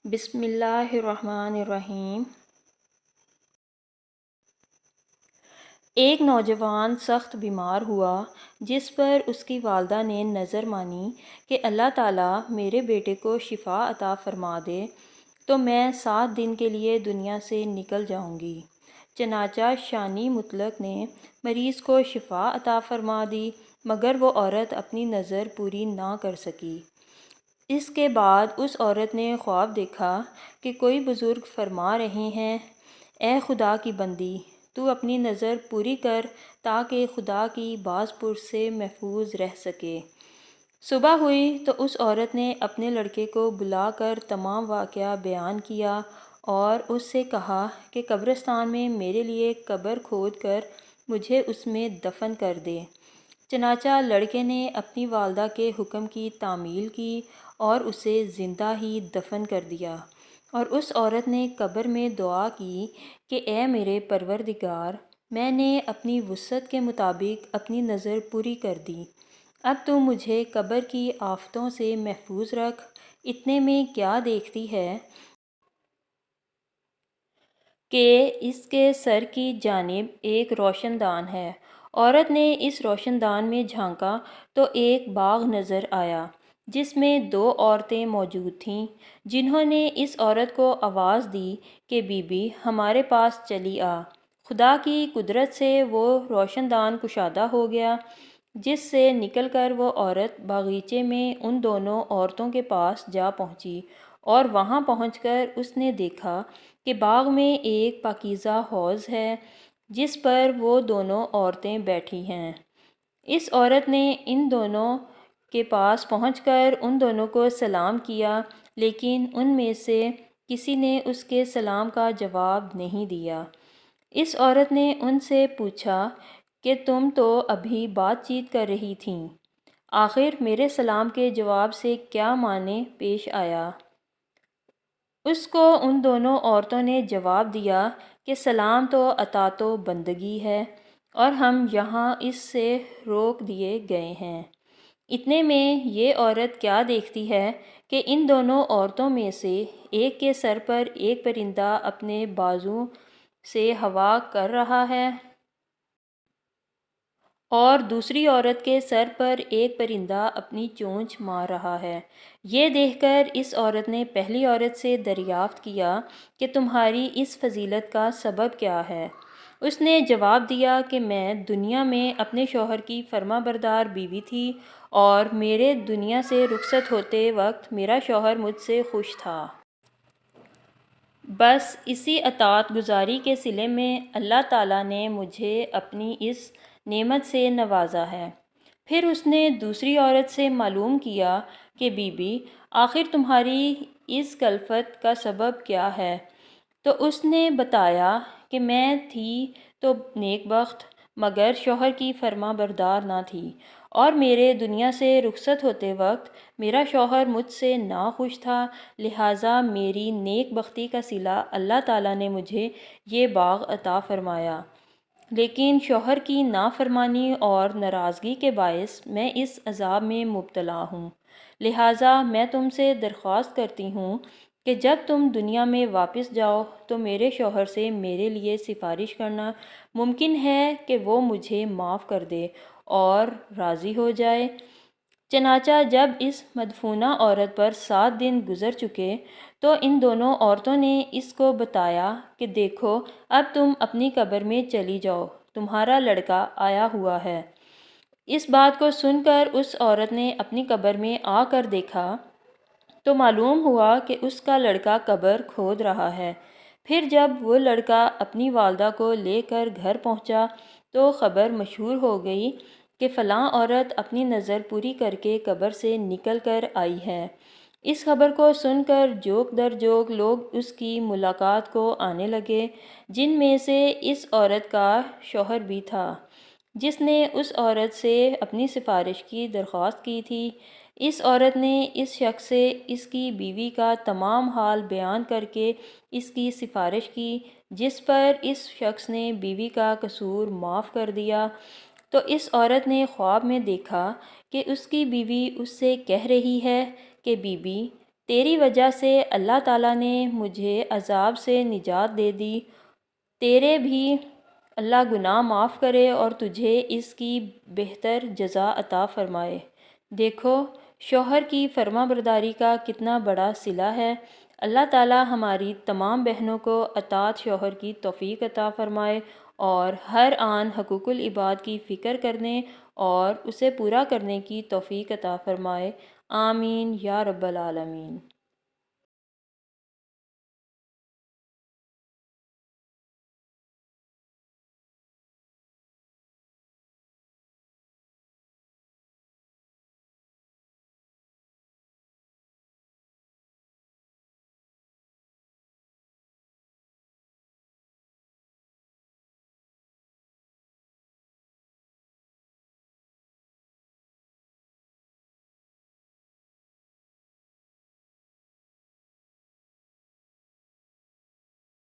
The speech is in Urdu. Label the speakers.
Speaker 1: بسم اللہ الرحمن الرحیم۔ ایک نوجوان سخت بیمار ہوا، جس پر اس کی والدہ نے نظر مانی کہ اللہ تعالیٰ میرے بیٹے کو شفا عطا فرما دے تو میں 7 دن کے لیے دنیا سے نکل جاؤں گی۔ چنانچہ شانی مطلق نے مریض کو شفا عطا فرما دی، مگر وہ عورت اپنی نظر پوری نہ کر سکی۔ اس کے بعد اس عورت نے خواب دیکھا کہ کوئی بزرگ فرما رہے ہیں، اے خدا کی بندی، تو اپنی نظر پوری کر تاکہ خدا کی باز پرس سے محفوظ رہ سکے۔ صبح ہوئی تو اس عورت نے اپنے لڑکے کو بلا کر تمام واقعہ بیان کیا اور اس سے کہا کہ قبرستان میں میرے لیے قبر کھود کر مجھے اس میں دفن کر دے۔ چنانچہ لڑکے نے اپنی والدہ کے حکم کی تعمیل کی اور اسے زندہ ہی دفن کر دیا، اور اس عورت نے قبر میں دعا کی کہ اے میرے پروردگار، میں نے اپنی وسعت کے مطابق اپنی نظر پوری کر دی، اب تو مجھے قبر کی آفتوں سے محفوظ رکھ۔ اتنے میں کیا دیکھتی ہے کہ اس کے سر کی جانب ایک روشن دان ہے۔ عورت نے اس روشن دان میں جھانکا تو ایک باغ نظر آیا، جس میں 2 عورتیں موجود تھیں، جنہوں نے اس عورت کو آواز دی کہ بی بی ہمارے پاس چلی آ۔ خدا کی قدرت سے وہ روشن دان کشادہ ہو گیا، جس سے نکل کر وہ عورت باغیچے میں ان دونوں عورتوں کے پاس جا پہنچی، اور وہاں پہنچ کر اس نے دیکھا کہ باغ میں ایک پاکیزہ حوض ہے، جس پر وہ دونوں عورتیں بیٹھی ہیں۔ اس عورت نے ان دونوں کے پاس پہنچ کر ان دونوں کو سلام کیا، لیکن ان میں سے کسی نے اس کے سلام کا جواب نہیں دیا۔ اس عورت نے ان سے پوچھا کہ تم تو ابھی بات چیت کر رہی تھیں، آخر میرے سلام کے جواب سے کیا معنی پیش آیا؟ اس کو ان دونوں عورتوں نے جواب دیا کہ سلام تو اطاعت و بندگی ہے، اور ہم یہاں اس سے روک دیے گئے ہیں۔ اتنے میں یہ عورت کیا دیکھتی ہے کہ ان دونوں عورتوں میں سے ایک کے سر پر ایک پرندہ اپنے بازو سے ہوا کر رہا ہے، اور دوسری عورت کے سر پر ایک پرندہ اپنی چونچ مار رہا ہے۔ یہ دیکھ کر اس عورت نے پہلی عورت سے دریافت کیا کہ تمہاری اس فضیلت کا سبب کیا ہے؟ اس نے جواب دیا کہ میں دنیا میں اپنے شوہر کی فرما بردار بیوی تھی، اور میرے دنیا سے رخصت ہوتے وقت میرا شوہر مجھ سے خوش تھا۔ بس اسی اطاعت گزاری کے صلے میں اللہ تعالیٰ نے مجھے اپنی اس نعمت سے نوازا ہے۔ پھر اس نے دوسری عورت سے معلوم کیا کہ بی بی آخر تمہاری اس غفلت کا سبب کیا ہے؟ تو اس نے بتایا کہ میں تھی تو نیک بخت، مگر شوہر کی فرما بردار نہ تھی، اور میرے دنیا سے رخصت ہوتے وقت میرا شوہر مجھ سے ناخوش تھا، لہٰذا میری نیک بختی کا صلہ اللہ تعالیٰ نے مجھے یہ باغ عطا فرمایا، لیکن شوہر کی نافرمانی اور ناراضگی کے باعث میں اس عذاب میں مبتلا ہوں۔ لہٰذا میں تم سے درخواست کرتی ہوں کہ جب تم دنیا میں واپس جاؤ تو میرے شوہر سے میرے لیے سفارش کرنا، ممکن ہے کہ وہ مجھے معاف کر دے اور راضی ہو جائے۔ چنانچہ جب اس مدفونہ عورت پر 7 دن گزر چکے تو ان دونوں عورتوں نے اس کو بتایا کہ دیکھو اب تم اپنی قبر میں چلی جاؤ، تمہارا لڑکا آیا ہوا ہے۔ اس بات کو سن کر اس عورت نے اپنی قبر میں آ کر دیکھا تو معلوم ہوا کہ اس کا لڑکا قبر کھود رہا ہے۔ پھر جب وہ لڑکا اپنی والدہ کو لے کر گھر پہنچا تو خبر مشہور ہو گئی کہ فلاں عورت اپنی نظر پوری کر کے قبر سے نکل کر آئی ہے۔ اس خبر کو سن کر جوک در جوک لوگ اس کی ملاقات کو آنے لگے، جن میں سے اس عورت کا شوہر بھی تھا، جس نے اس عورت سے اپنی سفارش کی درخواست کی تھی۔ اس عورت نے اس شخص سے اس کی بیوی کا تمام حال بیان کر کے اس کی سفارش کی، جس پر اس شخص نے بیوی کا قصور معاف کر دیا۔ تو اس عورت نے خواب میں دیکھا کہ اس کی بیوی اس سے کہہ رہی ہے کہ بی بی تیری وجہ سے اللہ تعالیٰ نے مجھے عذاب سے نجات دے دی۔ تیرے بھی اللہ گناہ معاف کرے اور تجھے اس کی بہتر جزا عطا فرمائے۔ دیکھو شوہر کی فرما برداری کا کتنا بڑا صلہ ہے۔ اللہ تعالیٰ ہماری تمام بہنوں کو اطاعت شوہر کی توفیق عطا فرمائے اور ہر آن حقوق العباد کی فکر کرنے اور اسے پورا کرنے کی توفیق عطا فرمائے۔ آمین یا رب العالمین۔